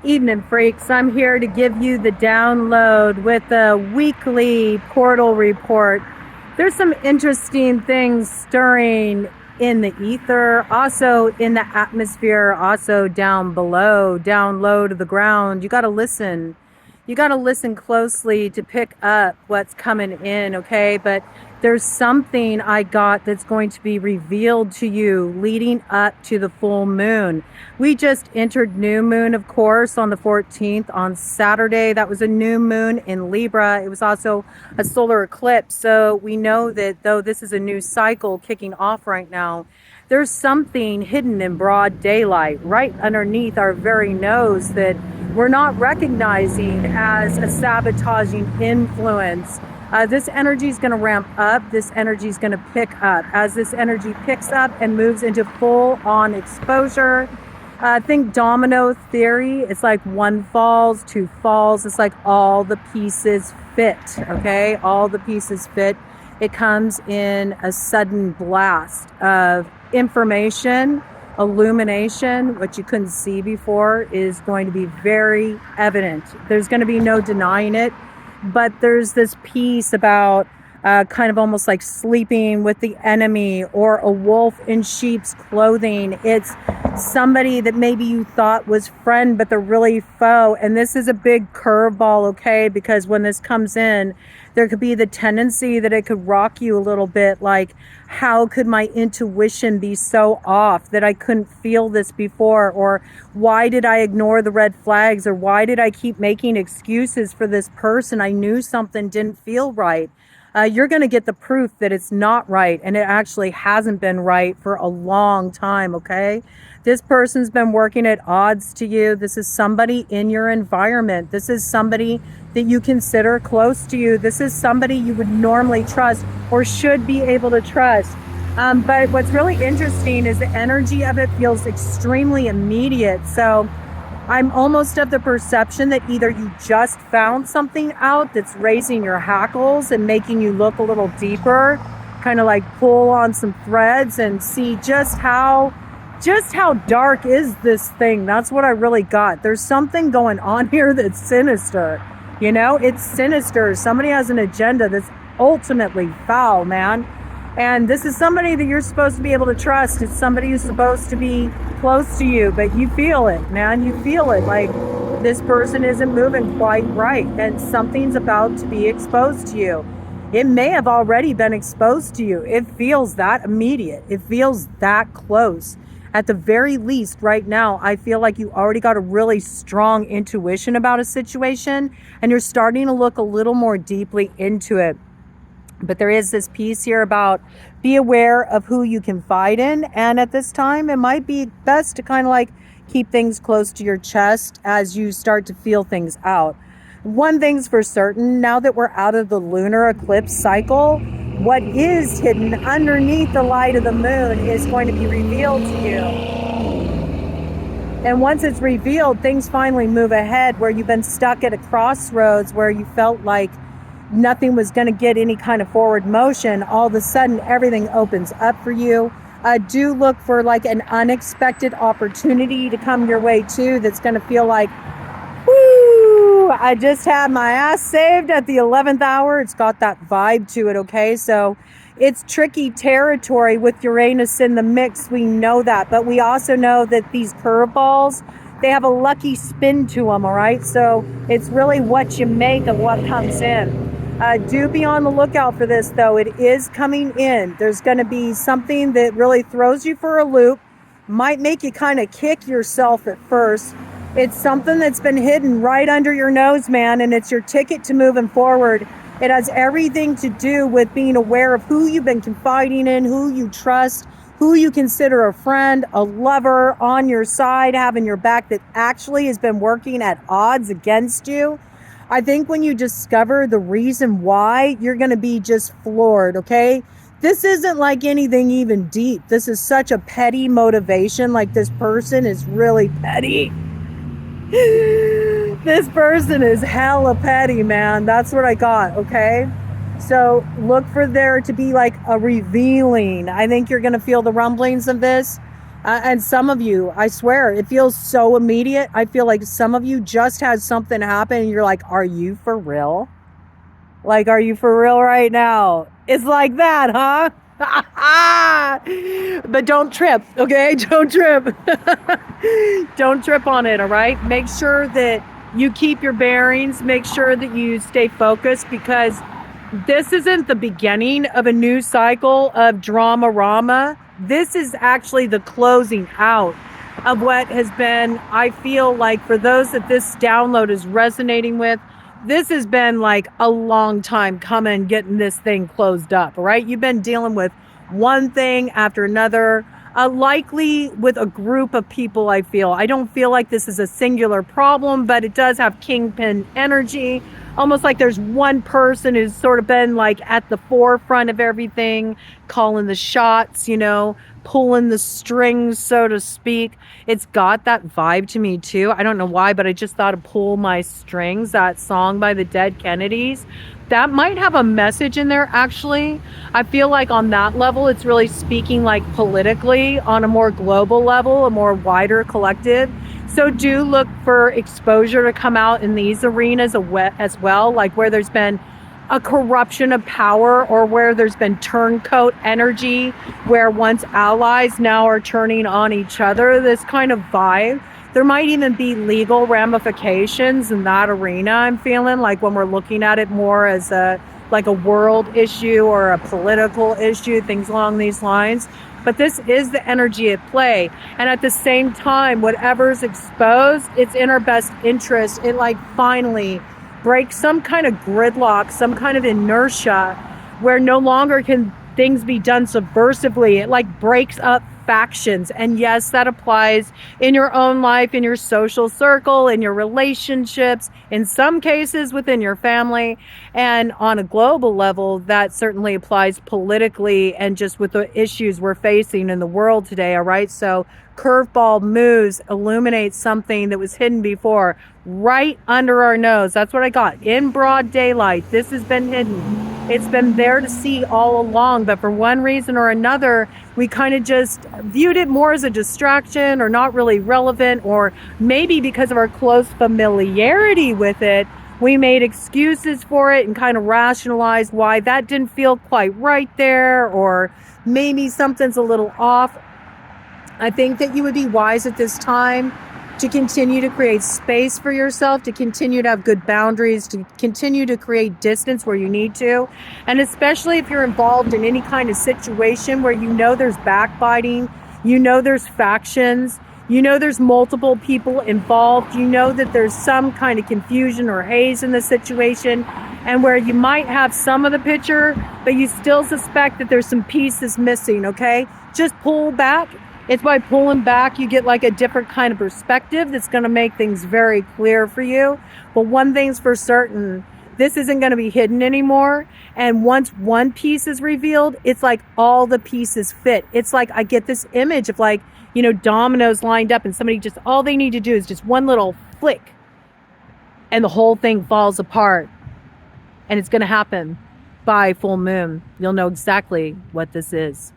Evening, freaks. I'm here to give you the download with a weekly portal report. There's some interesting things stirring in the ether, also in the atmosphere, also down below, down low to the ground. You got to listen. You got to listen closely to pick up what's coming in, okay? But there's something I got that's going to be revealed to you leading up to the full moon. We just entered new moon, of course, on the 14th on Saturday. That was a new moon in Libra. It was also a solar eclipse. So we know that though this is a new cycle kicking off right now, there's something hidden in broad daylight right underneath our very nose that we're not recognizing as a sabotaging influence. This energy is going to ramp up. This energy is going to pick up. As this energy picks up and moves into full-on exposure, think domino theory. It's like one falls, two falls. It's like all the pieces fit, okay? All the pieces fit. It comes in a sudden blast of information, illumination. What you couldn't see before is going to be very evident. There's going to be no denying it, but there's this piece about kind of almost like sleeping with the enemy or a wolf in sheep's clothing. It's somebody that maybe you thought was friend, but they're really foe. And this is a big curveball, okay? Because when this comes in, there could be the tendency that it could rock you a little bit. Like, how could my intuition be so off that I couldn't feel this before? Or why did I ignore the red flags? Or why did I keep making excuses for this person? I knew something didn't feel right. You're going to get the proof that it's not right, and it actually hasn't been right for a long time, okay? This person's been working at odds to you. This is somebody in your environment. This is somebody that you consider close to you. This is somebody you would normally trust or should be able to trust. But what's really interesting is the energy of it feels extremely immediate. So I'm almost of the perception that either you just found something out that's raising your hackles and making you look a little deeper, kind of like pull on some threads and see just how dark is this thing. That's what I really got. There's something going on here that's sinister. You know, it's sinister. Somebody has an agenda that's ultimately foul, man. And this is somebody that you're supposed to be able to trust. It's somebody who's supposed to be close to you, but you feel it, man. You feel it. Like, this person isn't moving quite right, and something's about to be exposed to you. It may have already been exposed to you. It feels that immediate. It feels that close. At the very least, right now, I feel like you already got a really strong intuition about a situation, and you're starting to look a little more deeply into it. But there is this piece here about be aware of who you confide in. And at this time, it might be best to kind of like keep things close to your chest as you start to feel things out. One thing's for certain, now that we're out of the lunar eclipse cycle, what is hidden underneath the light of the moon is going to be revealed to you. And once it's revealed, things finally move ahead where you've been stuck at a crossroads where you felt like nothing was going to get any kind of forward motion. All of a sudden, everything opens up for you. Do look for like an unexpected opportunity to come your way too. That's going to feel like, whoo, I just had my ass saved at the 11th hour. It's got that vibe to it, okay? So it's tricky territory with Uranus in the mix. We know that. But we also know that these curveballs, they have a lucky spin to them, all right? So it's really what you make of what comes in. Do be on the lookout for this, though. It is coming in. There's going to be something that really throws you for a loop, might make you kind of kick yourself at first. It's something that's been hidden right under your nose, man, and it's your ticket to moving forward. It has everything to do with being aware of who you've been confiding in, who you trust, who you consider a friend, a lover on your side, having your back, that actually has been working at odds against you. I think when you discover the reason why, you're going to be just floored, okay? This isn't like anything even deep. This is such a petty motivation. Like, this person is really petty. This person is hella petty, man. That's what I got, okay? So look for there to be like a revealing. I think you're going to feel the rumblings of this. And some of you, I swear, it feels so immediate. I feel like some of you just had something happen and you're like, are you for real? Like, are you for real right now? It's like that, huh? But don't trip, okay? Don't trip. Don't trip on it, all right? Make sure that you keep your bearings. Make sure that you stay focused, because this isn't the beginning of a new cycle of drama-rama. This is actually the closing out of what has been, I feel like, for those that this download is resonating with, this has been like a long time coming, getting this thing closed up, right? You've been dealing with one thing after another, likely with a group of people, I feel. I don't feel like this is a singular problem, but it does have kingpin energy. Almost like there's one person who's sort of been like at the forefront of everything, calling the shots, pulling the strings, so to speak. It's got that vibe to me too. I don't know why, but I just thought of Pull My Strings, that song by the Dead Kennedys. That might have a message in there, actually. I feel like on that level, it's really speaking like politically on a more global level, a more wider collective. So do look for exposure to come out in these arenas as well, like where there's been a corruption of power, or where there's been turncoat energy, where once allies now are turning on each other, this kind of vibe. There might even be legal ramifications in that arena, I'm feeling, like when we're looking at it more as a world issue or a political issue, things along these lines. But this is the energy at play. And at the same time, whatever's exposed, it's in our best interest. It finally breaks some kind of gridlock, some kind of inertia, where no longer can things be done subversively. It breaks up factions. And yes, that applies in your own life, in your social circle, in your relationships, in some cases within your family. And on a global level, that certainly applies politically and just with the issues we're facing in the world today, all right? So curveball moves illuminate something that was hidden before, right under our nose. That's what I got. In broad daylight, this has been hidden. It's been there to see all along, but for one reason or another, we kind of just viewed it more as a distraction or not really relevant, or maybe because of our close familiarity with it, we made excuses for it and kind of rationalized why that didn't feel quite right there, or maybe something's a little off. I think that you would be wise at this time to continue to create space for yourself, to continue to have good boundaries, to continue to create distance where you need to. And especially if you're involved in any kind of situation where there's backbiting, there's factions, there's multiple people involved, that there's some kind of confusion or haze in the situation, and where you might have some of the picture, but you still suspect that there's some pieces missing, okay? Just pull back. It's by pulling back you get a different kind of perspective that's going to make things very clear for you. But one thing's for certain, this isn't going to be hidden anymore. And once one piece is revealed, it's like all the pieces fit. It's like I get this image of dominoes lined up, and somebody just, all they need to do is just one little flick and the whole thing falls apart. And it's going to happen by full moon. You'll know exactly what this is.